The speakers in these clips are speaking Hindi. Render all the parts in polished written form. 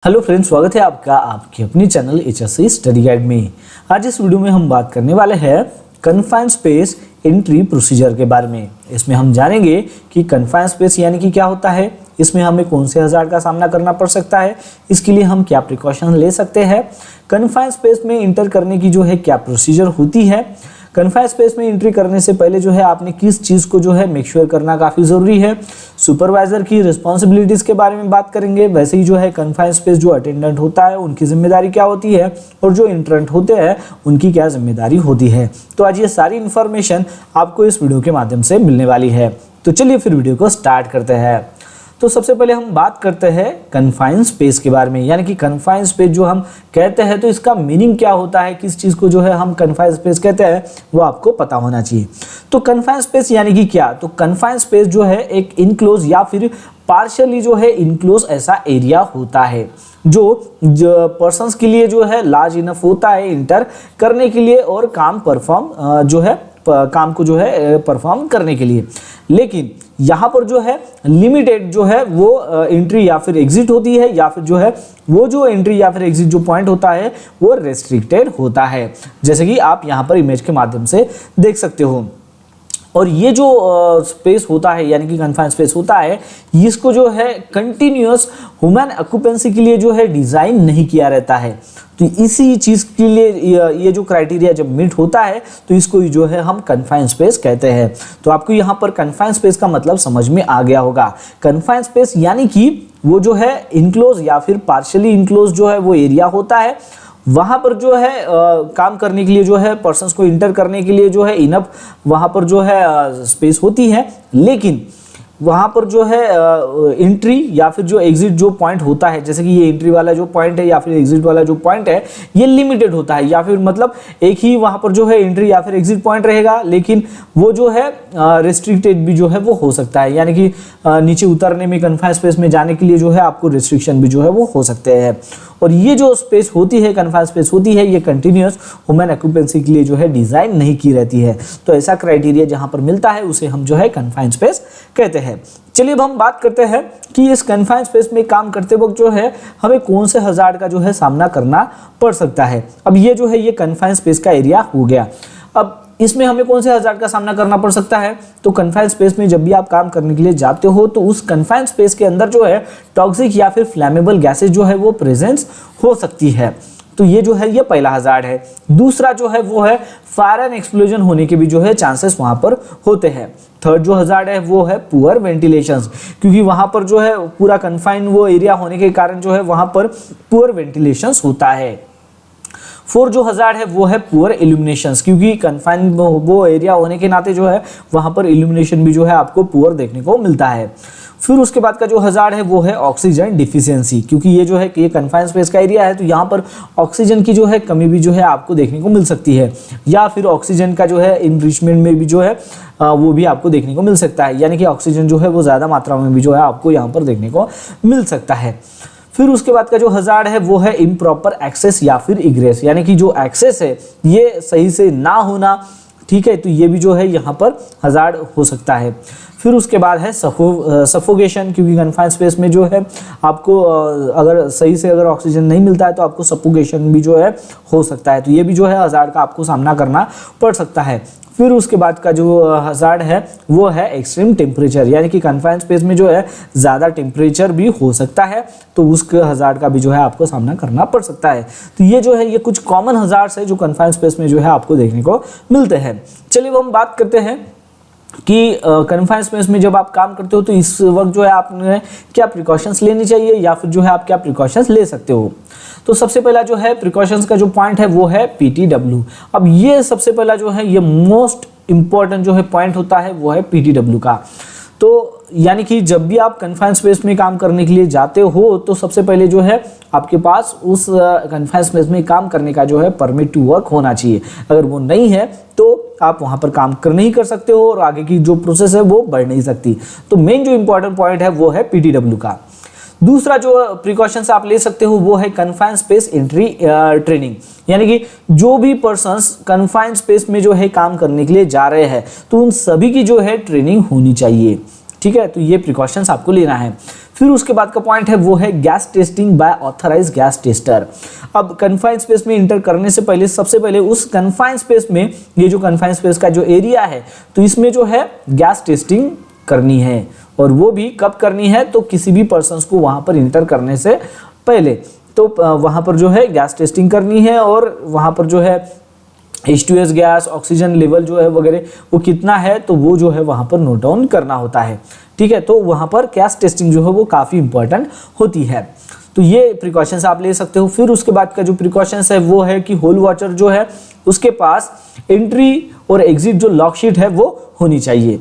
हेलो फ्रेंड्स, स्वागत है आपका आपके अपनी चैनल HSC स्टडी गाइड में। आज इस वीडियो में हम बात करने वाले हैं कन्फाइंड स्पेस एंट्री प्रोसीजर के बारे में। इसमें हम जानेंगे कि कन्फाइंड स्पेस यानी कि क्या होता है, इसमें हमें कौन से हजार्ड का सामना करना पड़ सकता है, इसके लिए हम क्या प्रिकॉशन ले सकते हैं, कन्फाइंड स्पेस में इंटर करने की जो है क्या प्रोसीजर होती है, कन्फाइंड स्पेस में एंट्री करने से पहले जो है आपने किस चीज़ को जो है मेक श्योर करना काफ़ी ज़रूरी है, सुपरवाइजर की रिस्पॉन्सिबिलिटीज़ के बारे में बात करेंगे। वैसे ही जो है कन्फाइंड स्पेस जो अटेंडेंट होता है उनकी जिम्मेदारी क्या होती है और जो इंटरेंट होते हैं उनकी क्या जिम्मेदारी होती है। तो आज ये सारी इन्फॉर्मेशन आपको इस वीडियो के माध्यम से मिलने वाली है। तो चलिए फिर वीडियो को स्टार्ट करते हैं। तो सबसे पहले हम बात करते हैं कन्फाइंड स्पेस के बारे में, यानी कि कन्फाइंड स्पेस जो हम कहते हैं तो इसका मीनिंग क्या होता है, किस चीज़ को जो है हम कन्फाइंड स्पेस कहते हैं वो आपको पता होना चाहिए। तो कन्फाइंड स्पेस यानी कि क्या, तो कन्फाइंड स्पेस जो है एक इनक्लोज या फिर पार्शियली जो है इनक्लोज ऐसा एरिया होता है जो पर्सन्स के लिए जो है लार्ज इनफ होता है इंटर करने के लिए और काम को जो है परफॉर्म करने के लिए। लेकिन यहाँ पर जो है लिमिटेड जो है वो एंट्री या फिर एग्जिट होती है, या फिर जो है वो जो एंट्री या फिर एग्जिट जो पॉइंट होता है वो रेस्ट्रिक्टेड होता है, जैसे कि आप यहाँ पर इमेज के माध्यम से देख सकते हो। और ये जो स्पेस होता है यानी कि कन्फाइंड स्पेस होता है, इसको जो है कंटिन्यूअस ह्यूमन ऑक्यूपेंसी के लिए जो है डिज़ाइन नहीं किया रहता है। तो इसी चीज़ के लिए ये जो क्राइटेरिया जब मीट होता है तो इसको जो है हम कन्फाइंड स्पेस कहते हैं। तो आपको यहाँ पर कन्फाइंड स्पेस का मतलब समझ में आ गया होगा। कन्फाइंड स्पेस यानी कि वो जो है इनक्लोज या फिर पार्शियली इनक्लोज जो है वो एरिया होता है, वहाँ पर जो है काम करने के लिए जो है पर्सन्स को इंटर करने के लिए जो है इनफ वहाँ पर जो है स्पेस होती है, लेकिन वहाँ पर जो है एंट्री या फिर जो एग्जिट जो पॉइंट होता है, जैसे कि ये एंट्री वाला जो पॉइंट है या फिर एग्जिट वाला जो पॉइंट है ये लिमिटेड होता है, या फिर मतलब एक ही वहाँ पर जो है एंट्री या फिर एग्जिट पॉइंट रहेगा, लेकिन वो जो है रेस्ट्रिक्टेड भी जो है वो हो सकता है, यानी कि नीचे उतरने में कन्फाइंड स्पेस में जाने के लिए जो है आपको रेस्ट्रिक्शन भी जो है वो हो सकते हैं। और ये जो स्पेस होती है कन्फाइंड स्पेस होती है ये कंटिन्यूअस ह्यूमन ऑक्यूपेंसी के लिए जो है डिज़ाइन नहीं की रहती है। तो ऐसा क्राइटेरिया जहाँ पर मिलता है उसे हम जो है कन्फाइंड स्पेस कहते हैं। चलिए अब हम बात करते हैं कि इस कन्फाइंड स्पेस में काम करते वक्त जो है हमें कौन से हजार्ड का जो है सामना करना पड़ सकता है। अब ये जो है ये कन्फाइंड स्पेस का एरिया हो गया। अब इसमें हमें कौन से हजार्ड का सामना करना पड़ सकता है, तो कन्फाइंड स्पेस में जब भी आप काम करने के लिए जाते हो तो उस कन्फाइंड स्पेस के अंदर जो है टॉक्सिक या फिर फ्लैमेबल गैसेज जो है वो प्रेजेंस हो सकती है। तो ये जो है ये पहला हजार्ड है। दूसरा जो है वो है फायर एंड एक्सप्लोजन होने के भी जो है चांसेस वहां पर होते हैं। थर्ड जो हजार्ड है वो है पुअर वेंटिलेशन, क्योंकि वहां पर जो है पूरा कन्फाइंड वो एरिया होने के कारण जो है वहां पर पुअर वेंटिलेशन होता है। फोर्थ जो हजार्ड है वो है पुअर इल्यूमिनेशंस, क्योंकि कन्फाइंड वो एरिया होने के नाते जो है वहां पर इल्यूमिनेशन भी जो है आपको पुअर देखने को मिलता है। फिर उसके बाद का जो हजार्ड है वो है ऑक्सीजन डिफिशियंसी, क्योंकि ये जो है ये कन्फाइंड स्पेस का एरिया है तो यहाँ पर ऑक्सीजन की जो है कमी भी जो है आपको देखने को मिल सकती है, या फिर ऑक्सीजन का जो है इनरिचमेंट में भी जो है वो भी आपको देखने को मिल सकता है, यानी कि ऑक्सीजन जो है वो ज़्यादा मात्रा में भी जो है आपको यहाँ पर देखने को मिल सकता है। फिर उसके बाद का जो हजार्ड है वो है इम्प्रॉपर एक्सेस या फिर इग्रेस, यानी कि जो एक्सेस है ये सही से ना होना, ठीक है, तो ये भी जो है यहाँ पर हजार्ड हो सकता है। फिर उसके बाद है सफोकेशन, क्योंकि कन्फाइंड स्पेस में जो है आपको अगर सही से अगर ऑक्सीजन नहीं मिलता है तो आपको सफोकेशन भी जो है हो सकता है, तो ये भी जो है हजार्ड का आपको सामना करना पड़ सकता है। फिर उसके बाद का जो हजार्ड है वो है एक्सट्रीम टेम्परेचर, यानी कि कन्फाइंड स्पेस में जो है ज़्यादा टेम्परेचर भी हो सकता है, तो उसके हजार्ड का भी जो है आपको सामना करना पड़ सकता है। तो ये जो है ये कुछ कॉमन हजार्ड्स है जो कन्फाइंड स्पेस में जो है आपको देखने को मिलते हैं। चलिए हम बात करते हैं कि कन्फाइंड स्पेस में जब आप काम करते हो तो इस वक्त जो है आपने क्या प्रिकॉशंस लेनी चाहिए, या फिर जो है आप क्या प्रिकॉशंस ले सकते हो। तो सबसे पहला जो है प्रिकॉशंस का जो पॉइंट है वो है PTW। अब ये सबसे पहला जो है ये मोस्ट इंपॉर्टेंट जो है पॉइंट होता है वो है PTW का। तो यानी कि जब भी आप कन्फाइंड स्पेस में काम करने के लिए जाते हो तो सबसे पहले जो है आपके पास उस कन्फाइंड स्पेस में काम करने का जो है परमिट टू वर्क होना चाहिए। अगर वो नहीं है तो आप वहाँ पर काम कर नहीं कर सकते हो और आगे की जो प्रोसेस है वो बढ़ नहीं सकती। तो मेन जो इंपॉर्टेंट पॉइंट है वो है PTW का। दूसरा जो प्रिकॉशंस आप ले सकते हो वो है कन्फाइंड स्पेस एंट्री ट्रेनिंग, यानी कि जो भी पर्सन्स कन्फाइंड स्पेस में जो है काम करने के लिए जा रहे हैं तो उन सभी की जो है ट्रेनिंग होनी चाहिए। ठीक है, तो ये प्रिकॉशंस आपको लेना है। फिर उसके बाद का पॉइंट है वो है gas testing by authorised gas tester. अब कन्फाइंड स्पेस में इंटर करने से पहले सबसे पहले उस कन्फाइंड स्पेस में, ये जो कन्फाइंड स्पेस का जो एरिया है, तो इसमें जो है गैस टेस्टिंग करनी है। और वो भी कब करनी है, तो किसी भी पर्सन्स को वहां पर इंटर करने से पहले तो वहां पर जो है गैस टेस्टिंग करनी है, और वहां पर जो है H2S गैस, ऑक्सीजन लेवल जो है वगैरह वो कितना है, तो वो जो है वहां पर नोट डाउन करना होता है। ठीक है, तो वहां पर गैस टेस्टिंग जो है वो काफ़ी इंपॉर्टेंट होती है। तो ये प्रिकॉशंस आप ले सकते हो। फिर उसके बाद का जो प्रिकॉशंस है वो है कि होल वॉचर जो है उसके पास एंट्री और एग्जिट जो लॉक शीट है वो होनी चाहिए।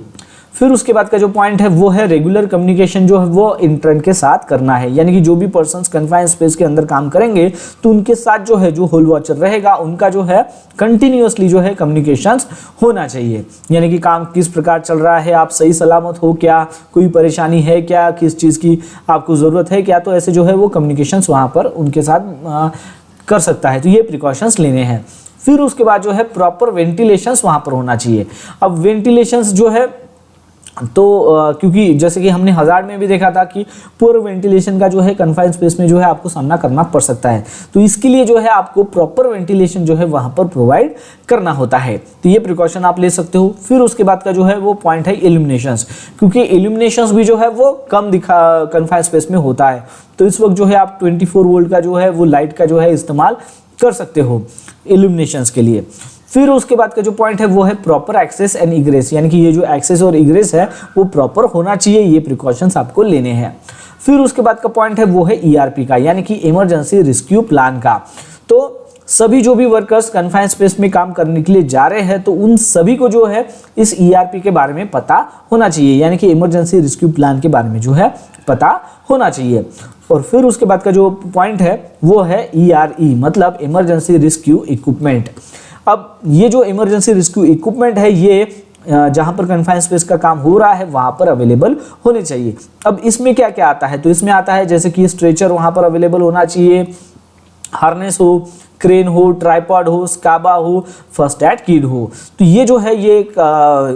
फिर उसके बाद का जो पॉइंट है वो है रेगुलर कम्युनिकेशन जो है वो इंटर्न के साथ करना है, यानी कि जो भी पर्सन्स कन्फाइंड स्पेस के अंदर काम करेंगे तो उनके साथ जो है जो होल वॉचर रहेगा उनका जो है कंटिन्यूअसली जो है कम्युनिकेशंस होना चाहिए, यानी कि काम किस प्रकार चल रहा है, आप सही सलामत हो क्या, कोई परेशानी है क्या, किस चीज़ की आपको ज़रूरत है क्या, तो ऐसे जो है वो कम्युनिकेशंस वहाँ पर उनके साथ कर सकता है। तो ये प्रिकॉशंस लेने हैं। फिर उसके बाद जो है प्रॉपर वेंटिलेशंस वहाँ पर होना चाहिए। अब वेंटिलेशंस जो है तो क्योंकि जैसे कि हमने हजार्ड में भी देखा था कि पुअर वेंटिलेशन का जो है कन्फाइंड स्पेस में जो है आपको सामना करना पड़ सकता है, तो इसके लिए जो है आपको प्रॉपर वेंटिलेशन जो है वहां पर प्रोवाइड करना होता है। तो ये प्रिकॉशन आप ले सकते हो। फिर उसके बाद का जो है वो पॉइंट है इल्यूमिनेशंस, क्योंकि इल्यूमिनेशंस भी जो है वो कम कन्फाइंड स्पेस में होता है, तो इस वक्त जो है आप 24 वोल्ट का जो है वो लाइट का जो है इस्तेमाल कर सकते हो इल्यूमिनेशंस के लिए। फिर उसके बाद का जो पॉइंट है वो है प्रॉपर एक्सेस एंड इग्रेस, यानी कि ये जो एक्सेस और इग्रेस है वो प्रॉपर होना चाहिए, ये प्रिकॉशंस आपको लेने हैं। फिर उसके बाद का पॉइंट है वो है ERP का, यानी कि इमरजेंसी रेस्क्यू प्लान का। तो सभी जो भी वर्कर्स कन्फाइंड स्पेस में काम करने के लिए जा रहे हैं तो उन सभी को जो है इस ERP के बारे में पता होना चाहिए, यानी कि इमरजेंसी रेस्क्यू प्लान के बारे में जो है पता होना चाहिए। और फिर उसके बाद का जो पॉइंट है वो है ERE, मतलब इमरजेंसी रेस्क्यू इक्विपमेंट। अब ये जो इमरजेंसी रेस्क्यू इक्विपमेंट है ये जहां पर कन्फाइंड स्पेस का काम हो रहा है वहां पर अवेलेबल होने चाहिए। अब इसमें क्या क्या आता है, तो इसमें आता है जैसे कि स्ट्रेचर वहां पर अवेलेबल होना चाहिए, हार्नेस हो, क्रेन हो, ट्राइपॉड हो, स्काबा हो, फर्स्ट एड किट हो। तो ये जो है ये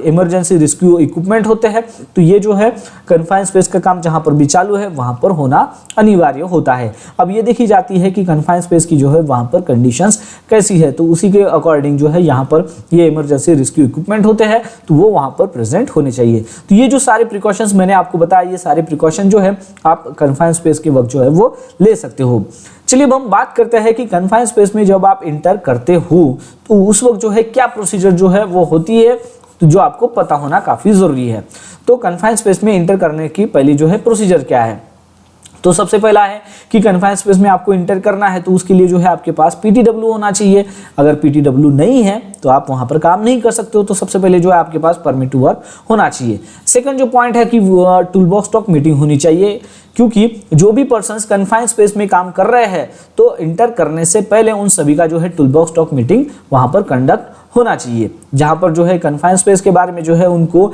इमरजेंसी रेस्क्यू इक्विपमेंट होते हैं। तो ये जो है कन्फाइंड स्पेस का काम जहां पर भी चालू है वहां पर होना अनिवार्य होता है। अब ये देखी जाती है कि कन्फाइंड स्पेस की जो है वहां पर कंडीशंस कैसी है, तो उसी के अकॉर्डिंग जो है यहाँ पर ये इमरजेंसी रेस्क्यू इक्विपमेंट होते हैं तो वो वहां पर प्रेजेंट होने चाहिए। तो ये जो सारे प्रिकॉशंस मैंने आपको बताया, ये सारे प्रिकॉशन जो है आप कन्फाइंड स्पेस के वक्त जो है वो ले सकते हो। चलिए अब हम बात करते हैं कि कन्फाइंड स्पेस में जब आप इंटर करते हो तो उस वक्त जो है क्या प्रोसीजर जो है वो होती है, तो जो आपको पता होना काफी जरूरी है। तो कन्फाइंड स्पेस में इंटर करने की पहली जो है प्रोसीजर क्या है, तो सबसे पहला है कि कन्फाइंड स्पेस में आपको इंटर करना है तो उसके लिए जो है आपके पास PTW होना चाहिए। अगर PTW नहीं है तो आप वहां पर काम नहीं कर सकते हो, तो सबसे पहले जो है आपके पास परमिट टू वर्क होना चाहिए। सेकंड जो पॉइंट है कि टूल बॉक्स टॉक मीटिंग होनी चाहिए, क्योंकि जो भी पर्सन्स कन्फाइंड स्पेस में काम कर रहे हैं तो इंटर करने से पहले उन सभी का जो है टूल बॉक्स टॉक मीटिंग वहां पर कंडक्ट होना चाहिए, जहां पर जो है कन्फाइंड स्पेस के बारे में जो है उनको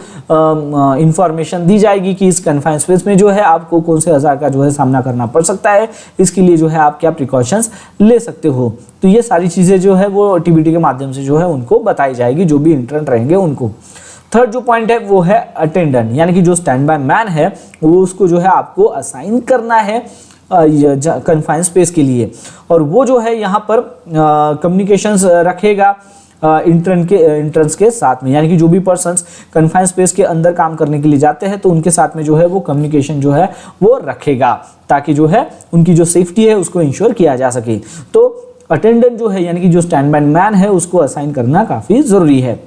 इंफॉर्मेशन दी जाएगी कि इस कन्फाइंड स्पेस में जो है आपको कौन से औजार का जो है सामना करना पड़ सकता है, इसके लिए जो है आप क्या प्रिकॉशंस ले सकते हो। तो ये सारी चीजें जो है वो TBT के माध्यम से जो है उनको बताई जाएगी, जो भी इंटर्न रहेंगे उनको। थर्ड जो पॉइंट है वो है अटेंडेंट, यानी कि जो स्टैंड बाय मैन है वो उसको जो है आपको असाइन करना है कन्फाइंड स्पेस के लिए, और वो जो है यहाँ पर कम्युनिकेशंस रखेगा इंटर्न्स के साथ में, यानी कि जो भी पर्सन्स कन्फाइंड स्पेस के अंदर काम करने के लिए जाते हैं तो उनके साथ में जो है वो कम्युनिकेशन जो है वो रखेगा, ताकि जो है उनकी जो सेफ्टी है उसको इंश्योर किया जा सके। तो अटेंडेंट जो है यानी कि जो स्टैंड बाय मैन है उसको असाइन करना काफी जरूरी है।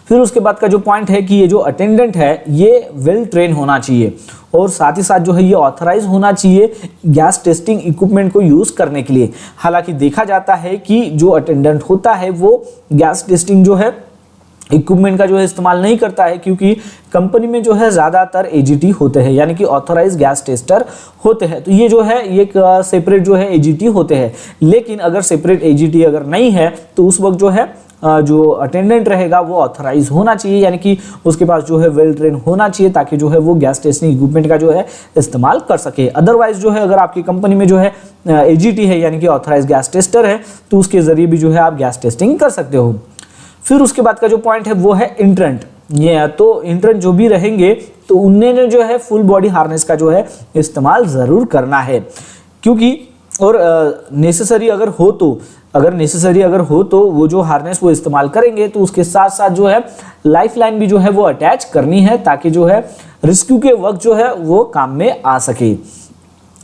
फिर उसके बाद का जो पॉइंट है कि ये जो अटेंडेंट है ये वेल ट्रेन होना चाहिए, और साथ ही साथ जो है ये ऑथराइज होना चाहिए गैस टेस्टिंग इक्विपमेंट को यूज करने के लिए। हालांकि देखा जाता है कि जो अटेंडेंट होता है वो गैस टेस्टिंग जो है इक्विपमेंट का जो है इस्तेमाल नहीं करता है, क्योंकि कंपनी में जो है ज़्यादातर AGT होते हैं, यानी कि ऑथराइज गैस टेस्टर होते हैं। तो ये जो है ये सेपरेट जो है AGT होते हैं, लेकिन अगर सेपरेट AGT अगर नहीं है तो उस वक्त जो है जो अटेंडेंट रहेगा वो ऑथराइज होना चाहिए, यानी कि उसके पास जो है वेल ट्रेन होना चाहिए, ताकि जो है वो गैस टेस्टिंग इक्विपमेंट का जो है इस्तेमाल कर सके। अदरवाइज जो है अगर आपकी कंपनी में जो है AGT है यानी कि ऑथराइज गैस टेस्टर है तो उसके जरिए भी जो है आप गैस टेस्टिंग कर सकते हो। फिर उसके बाद का जो पॉइंट है वो है इंट्रेंट, ये तो इंटर्न जो भी रहेंगे तो उन्हें जो है फुल बॉडी हार्नेस का जो है इस्तेमाल ज़रूर करना है, क्योंकि और नेसेसरी अगर हो तो वो जो हार्नेस वो इस्तेमाल करेंगे, तो उसके साथ साथ जो है लाइफ लाइन भी जो है वो अटैच करनी है, ताकि जो है रेस्क्यू के वक्त जो है वो काम में आ सके।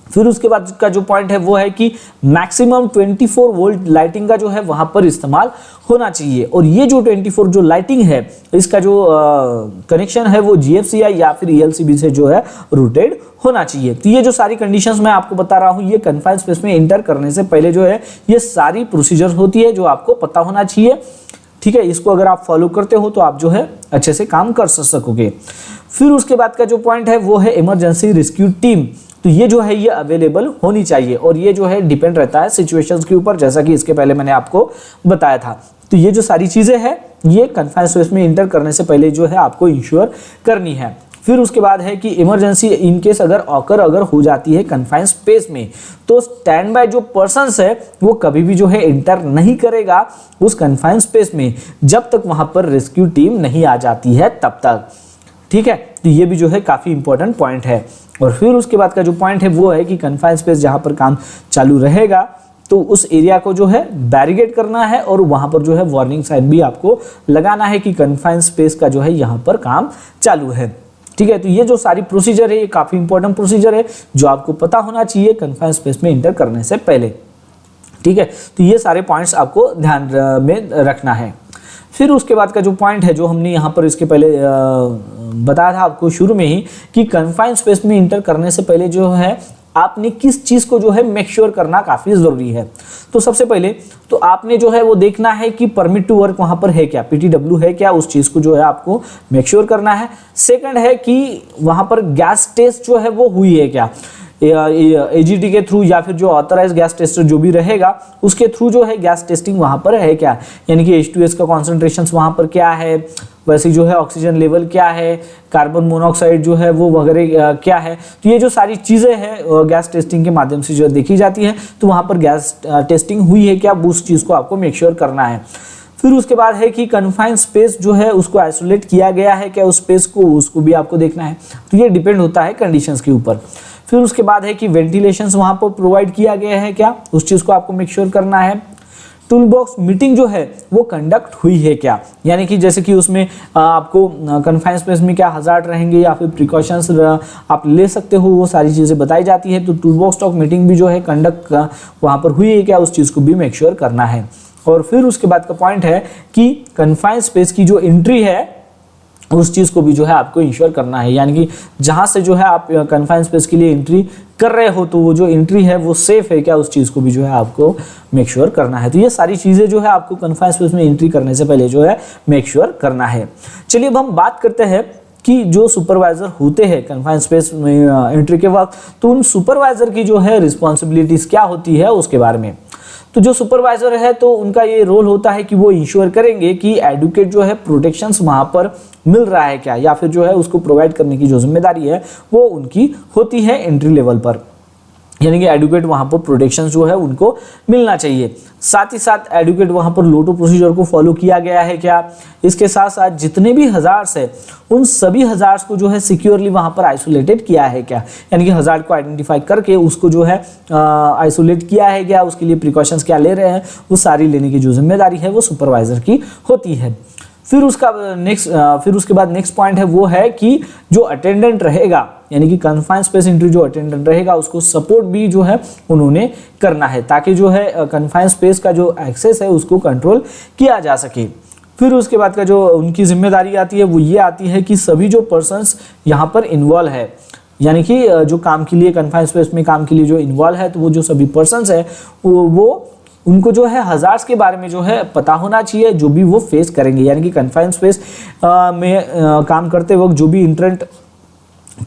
फिर उसके बाद का जो पॉइंट है वो है कि मैक्सिमम 24 वोल्ट लाइटिंग का जो है वहां पर इस्तेमाल होना चाहिए, और ये जो 24 जो लाइटिंग है इसका जो कनेक्शन है वो GFCI या फिर ELCB से जो है रूटेड होना चाहिए। तो ये जो सारी कंडीशंस मैं आपको बता रहा हूँ, ये कन्फाइंड स्पेस में इंटर करने से पहले जो है ये सारी प्रोसीजर होती है जो आपको पता होना चाहिए। ठीक है, इसको अगर आप फॉलो करते हो तो आप जो है अच्छे से काम कर सकोगे। फिर उसके बाद का जो पॉइंट है वो है इमरजेंसी रेस्क्यू टीम। तो ये जो है ये अवेलेबल होनी चाहिए, और ये जो है डिपेंड रहता है सिचुएशंस के ऊपर, जैसा कि इसके पहले मैंने आपको बताया था। तो ये जो सारी चीजें हैं ये कन्फाइंड स्पेस में इंटर करने से पहले जो है आपको इंश्योर करनी है। फिर उसके बाद है कि इमरजेंसी इनकेस अगर हो जाती है कन्फाइंड स्पेस में, तो स्टैंड बाय जो पर्सन्स है वो कभी भी जो है इंटर नहीं करेगा उस कन्फाइंड स्पेस में जब तक वहां पर रेस्क्यू टीम नहीं आ जाती है तब तक। ठीक है, तो ये भी जो है काफी इंपॉर्टेंट पॉइंट है। और फिर उसके बाद का जो पॉइंट है वो है कि कन्फाइंड स्पेस जहां पर काम चालू रहेगा तो उस एरिया को जो है बैरिकेड करना है, और वहां पर जो है वार्निंग साइन भी आपको लगाना है कि कन्फाइंड स्पेस का जो है यहाँ पर काम चालू है। ठीक है, तो ये जो सारी प्रोसीजर है ये काफी इंपॉर्टेंट प्रोसीजर है जो आपको पता होना चाहिए कन्फाइंड स्पेस में इंटर करने से पहले। ठीक है, तो ये सारे पॉइंट्स आपको ध्यान में रखना है। फिर उसके बाद का जो पॉइंट है जो हमने यहाँ पर इसके पहले बताया था आपको शुरू में ही कि कन्फाइंड स्पेस में इंटर करने से पहले जो है आपने किस चीज को जो है मेक श्योर करना काफी जरूरी है। तो सबसे पहले तो आपने जो है वो देखना है कि परमिट टू वर्क वहां पर है क्या, PTW है क्या, उस चीज को जो है आपको मेक श्योर करना है। सेकंड है कि वहां पर गैस टेस्ट जो है वो हुई है क्या, AGT के थ्रू या फिर जो ऑथराइज गैस टेस्टर जो भी रहेगा उसके थ्रू जो है गैस टेस्टिंग वहां पर है क्या, यानी कि H2S का कॉन्सेंट्रेशन वहां पर क्या है, वैसे जो है ऑक्सीजन लेवल क्या है, कार्बन मोनोऑक्साइड जो है वो वगैरह क्या है। तो ये जो सारी चीज़ें हैं गैस टेस्टिंग के माध्यम से जो देखी जाती है, तो वहाँ पर गैस टेस्टिंग हुई है क्या, उस चीज़ को आपको मेक श्योर करना है। फिर उसके बाद है कि कन्फाइंड स्पेस जो है उसको आइसोलेट किया गया है क्या, उस स्पेस को उसको भी आपको देखना है। तो ये डिपेंड होता है कंडीशंस के ऊपर। फिर उसके बाद है कि वेंटिलेशंस वहाँ पर प्रोवाइड किया गया है क्या, उस चीज़ को आपको मेक श्योर करना है। टूल बॉक्स मीटिंग जो है वो कंडक्ट हुई है क्या, यानी कि जैसे कि उसमें आपको कन्फाइंड स्पेस में क्या हजार्ड रहेंगे या फिर प्रिकॉशंस आप ले सकते हो, वो सारी चीज़ें बताई जाती है। तो टूल बॉक्स टॉक मीटिंग भी जो है कंडक्ट वहाँ पर हुई है क्या, उस चीज़ को भी मेक श्योर करना है। और फिर उसके बाद का पॉइंट है कि कन्फाइंड स्पेस की जो एंट्री है उस चीज़ को भी जो है आपको इंश्योर करना है, यानी कि जहाँ से जो है आप कन्फाइंड स्पेस के लिए एंट्री कर रहे हो तो वो जो एंट्री है वो सेफ है क्या, उस चीज़ को भी जो है आपको मेक श्योर करना है। तो ये सारी चीज़ें जो है आपको कन्फाइंड स्पेस में एंट्री करने से पहले जो है मेक श्योर करना है। चलिए अब हम बात करते हैं कि जो सुपरवाइजर होते हैं कन्फाइंड स्पेस में एंट्री के वक्त, तो उन सुपरवाइजर की जो है रिस्पॉन्सिबिलिटीज़ क्या होती है उसके बारे में। तो जो सुपरवाइजर है तो उनका ये रोल होता है कि वो इंश्योर करेंगे कि एडवोकेट जो है प्रोटेक्शंस वहाँ पर मिल रहा है क्या, या फिर जो है उसको प्रोवाइड करने की जो जिम्मेदारी है वो उनकी होती है एंट्री लेवल पर, यानी कि एडवोकेट वहाँ पर प्रोटेक्शन जो है उनको मिलना चाहिए। साथ ही साथ एडवोकेट वहाँ पर लोटो प्रोसीजर को फॉलो किया गया है क्या, इसके साथ साथ जितने भी हजार्स है उन सभी हजार्स को जो है सिक्योरली वहाँ पर आइसोलेटेड किया है क्या, यानी कि हजार्ड को आइडेंटिफाई करके उसको जो है आइसोलेट किया है क्या, उसके लिए प्रिकॉशंस क्या ले रहे हैं, वो सारी लेने की जो जिम्मेदारी है वो सुपरवाइजर की होती है। फिर उसके बाद नेक्स्ट पॉइंट है वो है कि जो अटेंडेंट रहेगा, यानी कि कन्फाइंड स्पेस एंट्री जो अटेंडेंट रहेगा उसको सपोर्ट भी जो है उन्होंने करना है, ताकि जो है कन्फाइंड स्पेस का जो एक्सेस है उसको कंट्रोल किया जा सके। फिर उसके बाद का जो उनकी जिम्मेदारी आती है वो ये आती है कि सभी जो पर्सन्स यहाँ पर इन्वॉल्व है, यानी कि जो काम के लिए कन्फाइंड स्पेस में काम के लिए जो इन्वॉल्व है, तो वो जो सभी पर्सन्स है वो उनको जो है हजार्स के बारे में जो है पता होना चाहिए जो भी वो फेस करेंगे, यानी कि कन्फाइंड स्पेस में काम करते वक्त जो भी इंटरेंट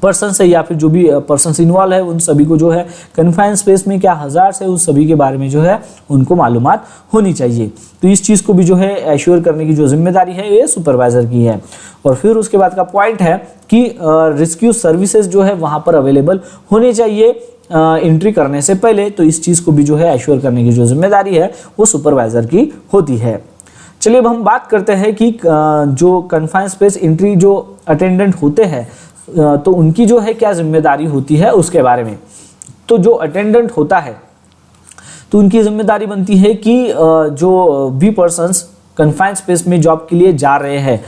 पर्सन्स है या फिर जो भी पर्सन्स इन्वॉल्व है उन सभी को जो है कन्फाइंड स्पेस में क्या हजार्स है उस सभी के बारे में जो है उनको मालूमात होनी चाहिए। तो इस चीज़ को भी जो है एश्योर करने की जो जिम्मेदारी है ये सुपरवाइजर की है। और फिर उसके बाद का पॉइंट है कि रेस्क्यू सर्विसेज जो है वहाँ पर अवेलेबल होने चाहिए एंट्री करने से पहले, तो इस चीज़ को भी जो है एश्योर करने की जो जिम्मेदारी है वो सुपरवाइजर की होती है। चलिए अब हम बात करते हैं कि जो कन्फाइंड स्पेस एंट्री जो अटेंडेंट होते हैं तो उनकी जो है क्या जिम्मेदारी होती है उसके बारे में। तो जो अटेंडेंट होता है तो उनकी जिम्मेदारी बनती है कि जो भी पर्सन्स कन्फाइंड स्पेस में जॉब के लिए जा रहे हैं,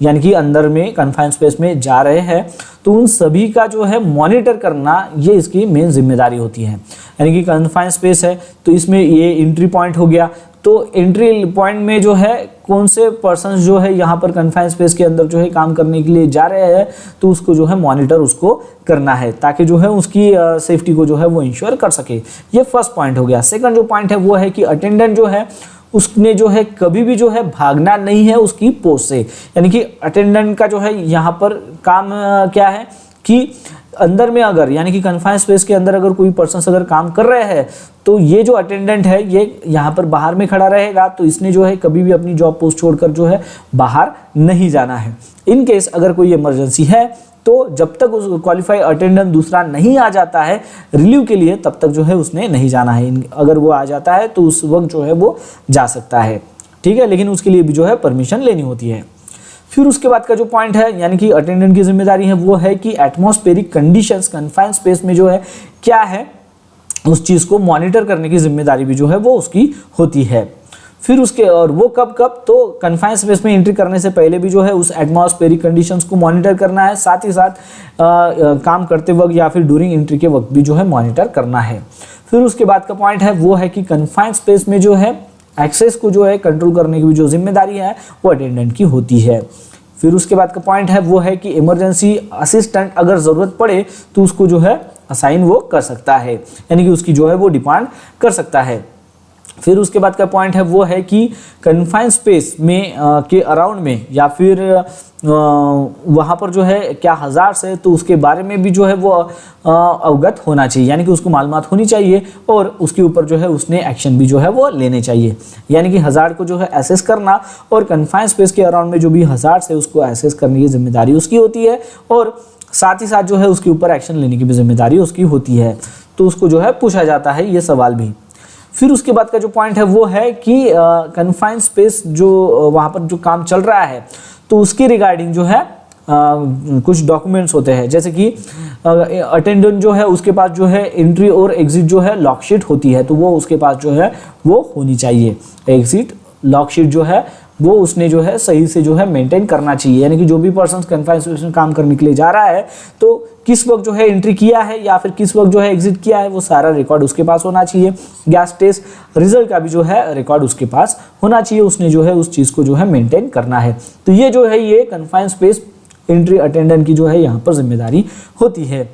यानी कि अंदर में कन्फाइंड स्पेस में जा रहे हैं, तो उन सभी का जो है मॉनिटर करना ये इसकी मेन जिम्मेदारी होती है। यानी कि कन्फाइंड स्पेस है तो इसमें ये एंट्री पॉइंट हो गया, तो एंट्री पॉइंट में जो है कौन से पर्सन्स जो है यहाँ पर कन्फाइंड स्पेस के अंदर जो है काम करने के लिए जा रहे हैं, तो उसको जो है मॉनिटर उसको करना है ताकि जो है उसकी सेफ्टी को जो है वो इंश्योर कर सके। ये फर्स्ट पॉइंट हो गया। सेकंड जो पॉइंट है वो है कि अटेंडेंट जो है उसने जो है कभी भी जो है भागना नहीं है उसकी पोस्ट से। यानी कि अटेंडेंट का जो है यहाँ पर काम क्या है कि अंदर में अगर यानी कि कन्फाइंड स्पेस के अंदर अगर कोई पर्सन अगर काम कर रहे हैं तो ये जो अटेंडेंट है ये यहाँ पर बाहर में खड़ा रहेगा, तो इसने जो है कभी भी अपनी जॉब पोस्ट छोड़कर जो है बाहर नहीं जाना है। इन केस अगर कोई इमरजेंसी है तो जब तक उस क्वालिफाइड अटेंडेंट दूसरा नहीं आ जाता है रिलीव के लिए तब तक जो है उसने नहीं जाना है। अगर वो आ जाता है तो उस वक्त जो है वो जा सकता है, ठीक है, लेकिन उसके लिए भी जो है परमिशन लेनी होती है। फिर उसके बाद का जो पॉइंट है यानी कि अटेंडेंट की जिम्मेदारी है वो है कि एटमॉस्फेरिक कंडीशंस कन्फाइंड स्पेस में जो है क्या है उस चीज़ को मॉनिटर करने की जिम्मेदारी भी जो है वो उसकी होती है। फिर उसके और वो कब तो कन्फाइंड स्पेस में एंट्री करने से पहले भी जो है उस एटमॉस्फेरिक कंडीशंस को मॉनिटर करना है, साथ ही साथ काम करते वक्त या फिर ड्यूरिंग एंट्री के वक्त भी जो है मॉनिटर करना है। फिर उसके बाद का पॉइंट है वो है कि कन्फाइंड स्पेस में जो है एक्सेस को जो है कंट्रोल करने की भी जो जिम्मेदारी है वो अटेंडेंट की होती है। फिर उसके बाद का पॉइंट है वो है कि इमरजेंसी असिस्टेंट अगर ज़रूरत पड़े तो उसको जो है असाइन वो कर सकता है, यानी कि उसकी जो है वो डिमांड कर सकता है। फिर उसके बाद का पॉइंट है वो है कि कन्फाइंड स्पेस में के अराउंड में या फिर वहाँ पर जो है क्या हज़ार्ड्स है तो उसके बारे में भी जो है वो अवगत होना चाहिए, यानी कि उसको मालूमात होनी चाहिए और उसके ऊपर जो है उसने एक्शन भी जो है वो लेने चाहिए। यानी कि हज़ार्ड को जो है एसेस करना और कन्फाइंड स्पेस के अराउंड में जो भी हज़ार्ड्स है उसको एसेस करने की जिम्मेदारी उसकी होती है और साथ ही साथ जो है उसके ऊपर एक्शन लेने की भी जिम्मेदारी उसकी होती है। तो उसको जो है पूछा जाता है ये सवाल भी। फिर उसके बाद का जो पॉइंट है वो है कि कन्फाइंड स्पेस जो वहाँ पर जो काम चल रहा है तो उसके रिगार्डिंग जो है कुछ डॉक्यूमेंट्स होते हैं, जैसे कि अटेंडेंट जो है उसके पास जो है एंट्री और एग्जिट जो है लॉकशीट होती है तो वो उसके पास जो है वो होनी चाहिए। एग्जिट लॉकशीट जो है वो उसने जो है सही से जो है मेंटेन करना चाहिए, यानी कि जो भी पर्सन कन्फाइंड स्पेस में काम करने के लिए जा रहा है तो किस वक्त जो है एंट्री किया है या फिर किस वक्त जो है एग्जिट किया है वो सारा रिकॉर्ड उसके पास होना चाहिए। गैस टेस्ट रिजल्ट का भी जो है रिकॉर्ड उसके पास होना चाहिए, उसने जो है उस चीज़ को जो है मेंटेन करना है। तो ये जो है ये कन्फाइंड स्पेस एंट्री अटेंडेंट की जो है यहाँ पर जिम्मेदारी होती है।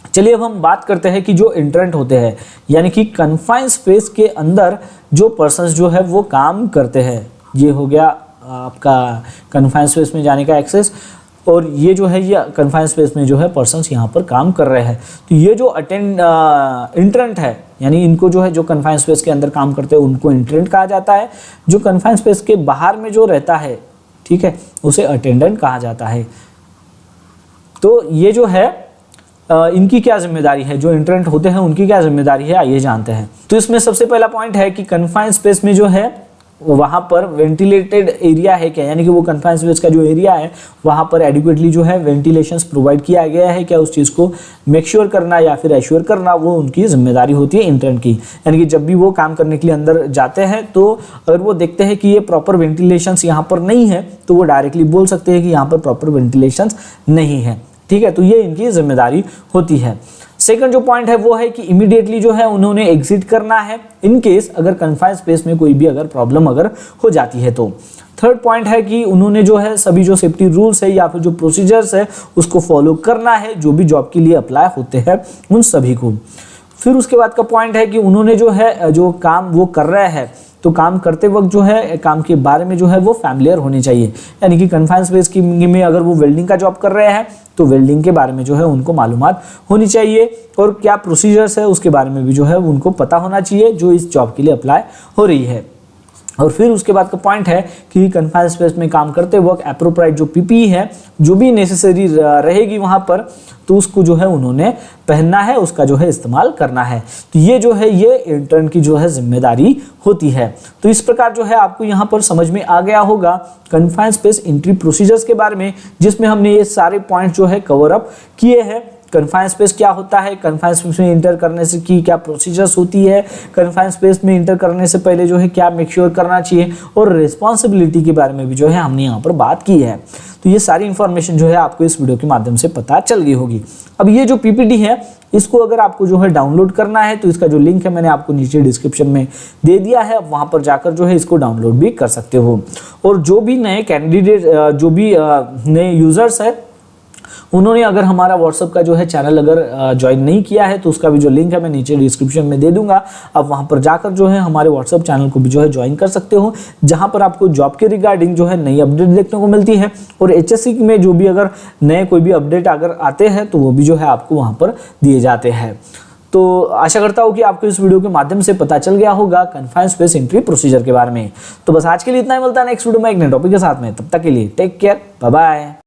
चलिए अब हम बात करते हैं कि जो एंट्रेंट होते हैं यानी कि कन्फाइंड स्पेस के अंदर जो पर्सन्स जो है वो काम करते हैं, ये हो गया आपका कन्फाइंड स्पेस में जाने का एक्सेस, और ये जो है ये कन्फाइंड स्पेस में जो है पर्सन्स यहाँ पर काम कर रहे हैं। तो ये जो एंट्रेंट है यानी इनको जो है जो कन्फाइंड स्पेस के अंदर काम करते हैं उनको एंट्रेंट कहा जाता है। जो कन्फाइंड स्पेस के बाहर में जो रहता है, ठीक है, उसे अटेंडेंट कहा जाता है। तो ये जो है इनकी क्या जिम्मेदारी है, जो एंट्रेंट होते हैं उनकी क्या जिम्मेदारी है आइए जानते हैं। तो इसमें सबसे पहला पॉइंट है कि कन्फाइंड स्पेस में जो है वहाँ पर वेंटिलेटेड एरिया है क्या, यानी कि वो कन्फाइंड स्पेस का जो एरिया है वहाँ पर एडिक्वेटली जो है वेंटिलेशंस प्रोवाइड किया गया है क्या, उस चीज़ को मेक श्योर करना या फिर एश्योर करना वो उनकी जिम्मेदारी होती है इंटर्न की। यानी कि जब भी वो काम करने के लिए अंदर जाते हैं तो अगर वो देखते हैं कि ये प्रॉपर वेंटिलेशंस यहाँ पर नहीं है तो वो डायरेक्टली बोल सकते हैं कि यहाँ पर प्रॉपर वेंटिलेशंस नहीं है, ठीक है। तो ये इनकी जिम्मेदारी होती है। सेकंड जो पॉइंट है वो है कि इमीडिएटली जो है उन्होंने एग्जिट करना है इन केस अगर कन्फाइंड स्पेस में कोई भी अगर प्रॉब्लम अगर हो जाती है तो। थर्ड पॉइंट है कि उन्होंने जो है सभी जो सेफ्टी रूल्स है या फिर जो प्रोसीजर्स है उसको फॉलो करना है जो भी जॉब के लिए अप्लाई होते हैं उन सभी को। फिर उसके बाद का पॉइंट है कि उन्होंने जो है जो काम वो कर रहे हैं तो काम करते वक्त जो है काम के बारे में जो है वो फैमिलियर होने चाहिए, यानी कि कन्फाइंड स्पेस की में अगर वो वेल्डिंग का जॉब कर रहे हैं तो वेल्डिंग के बारे में जो है उनको मालूमात होनी चाहिए और क्या प्रोसीजर्स है उसके बारे में भी जो है उनको पता होना चाहिए जो इस जॉब के लिए अप्लाई हो रही है। और फिर उसके बाद का पॉइंट है कि कन्फाइंड स्पेस में काम करते वक्त एप्रोप्राइट जो पीपीई है, जो भी नेसेसरी रहेगी वहां पर, तो उसको जो है उन्होंने पहनना है, उसका जो है इस्तेमाल करना है। तो ये जो है ये इंटर्न की जो है जिम्मेदारी होती है। तो इस प्रकार जो है आपको यहाँ पर समझ में आ गया होगा कन्फाइंड स्पेस एंट्री प्रोसीजर्स के बारे में, जिसमें हमने ये सारे पॉइंट जो है कवर अप किए हैं। कन्फाइंड स्पेस क्या होता है, कन्फाइंड स्पेस में इंटर करने से की क्या प्रोसीजर्स होती है, कन्फाइंड स्पेस में इंटर करने से पहले जो है क्या मेक श्योर करना चाहिए, और रिस्पॉन्सिबिलिटी के बारे में भी जो है हमने यहाँ पर बात की है। तो ये सारी इंफॉर्मेशन जो है आपको इस वीडियो के माध्यम से पता चल गई होगी। अब ये जो पीपीटी है इसको अगर आपको जो है डाउनलोड करना है तो इसका जो लिंक है मैंने आपको नीचे डिस्क्रिप्शन में दे दिया है, आप वहां पर जाकर जो है इसको डाउनलोड भी कर सकते हो। और जो भी नए कैंडिडेट, जो भी नए यूजर्स है, उन्होंने अगर हमारा व्हाट्सएप का जो है चैनल अगर ज्वाइन नहीं किया है तो उसका भी जो लिंक है मैं नीचे डिस्क्रिप्शन में दे दूंगा। आप वहां पर जाकर जो है हमारे व्हाट्सएप चैनल को भी जो है ज्वाइन कर सकते हो, जहां पर आपको जॉब के रिगार्डिंग जो है नई अपडेट देखने को मिलती है, और एचएससी में जो भी अगर नए कोई भी अपडेट अगर आते हैं तो वो भी जो है आपको वहां पर दिए जाते हैं। तो आशा करता हूँ कि आपको इस वीडियो के माध्यम से पता चल गया होगा कन्फाइंड स्पेस एंट्री प्रोसीजर के बारे में। तो बस आज के लिए इतना ही, मिलता है नेक्स्ट वीडियो में एक नए टॉपिक के साथ में। तब तक के लिए टेक केयर, बाय बाय।